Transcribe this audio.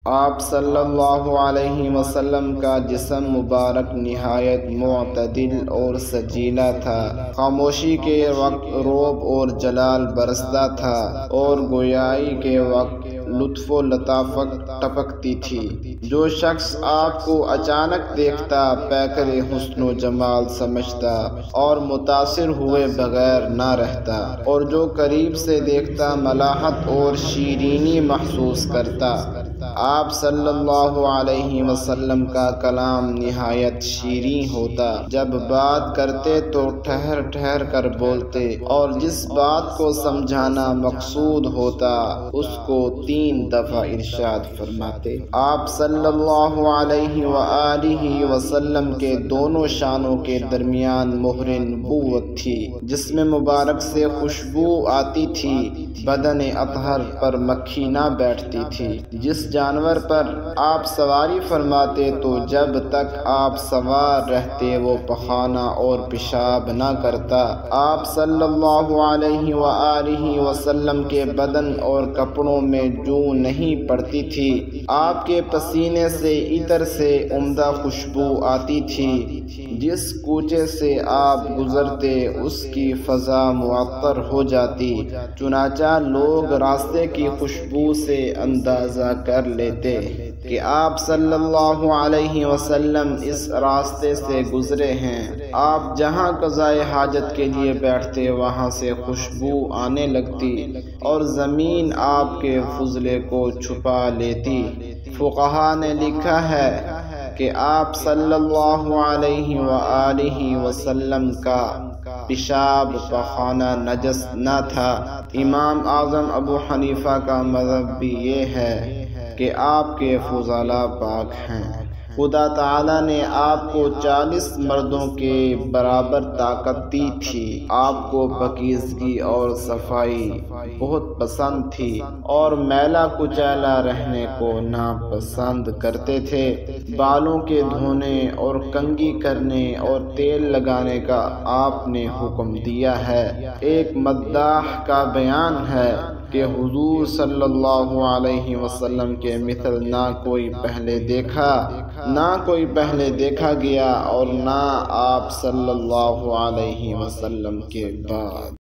آپ صلی اللہ علیہ وسلم کا جسم مبارک نہایت معتدل اور سجیلا تھا۔ خاموشی کے وقت رعب اور جلال برستا تھا اور گویائی کے وقت لطف و لطافت ٹپکتی تھی۔ جو شخص آپ کو اچانک دیکھتا پیکر حسن و جمال سمجھتا اور متاثر ہوئے بغیر نہ رہتا، اور جو قریب سے دیکھتا ملاحت اور شیرینی محسوس کرتا۔ آپ صلی اللہ علیہ وسلم کا کلام نہایت شیریں ہوتا۔ جب بات کرتے تو ٹھہر ٹھہر کر بولتے، اور جس بات کو سمجھانا مقصود ہوتا اس کو 3 دفعہ ارشاد فرماتے۔ آپ صلی اللہ علیہ وآلہ وسلم کے دونوں شانوں کے درمیان مہر نبوت تھی، جس میں مبارک سے خوشبو آتی تھی۔ بدن اطہر پر مکھی نہ بیٹھتی تھی۔ جس جانور پر آپ سواری فرماتے تو جب تک آپ سوار رہتے وہ پخانہ اور پیشاب نہ کرتا۔ آپ صلی اللہ علیہ وآلہ وسلم کے بدن اور کپڑوں میں جو نہیں پڑتی تھی۔ آپ کے پسینے سے عطر سے عمدہ خوشبو آتی تھی۔ جس کوچے سے آپ گزرتے اس کی فضا معطر ہو جاتی، چنانچہ لوگ راستے کی خوشبو سے اندازہ کر لیتے کہ آپ صلی اللہ علیہ وسلم اس راستے سے گزرے ہیں۔ آپ جہاں قضائے حاجت کے لیے بیٹھتے وہاں سے خوشبو آنے لگتی اور زمین آپ کے فضلے کو چھپا لیتی۔ فقہا نے لکھا ہے کہ آپ صلی اللہ علیہ وآلہ وسلم کا پیشاب پخانہ نجس نہ تھا۔ امام اعظم ابو حنیفہ کا مذہب بھی یہ ہے کہ آپ کے فضلہ پاک ہیں۔ خدا تعالیٰ نے آپ کو 40 مردوں کے برابر طاقت دی تھی۔ آپ کو پاکیزگی اور صفائی بہت پسند تھی اور میلا کچیلا رہنے کو ناپسند کرتے تھے۔ بالوں کے دھونے اور کنگھی کرنے اور تیل لگانے کا آپ نے حکم دیا ہے۔ ایک مداح کا بیان ہے کہ حضور صلی اللہ علیہ وسلم کے مثل نہ کوئی پہلے دیکھا گیا اور نہ آپ صلی اللہ علیہ وسلم کے بعد۔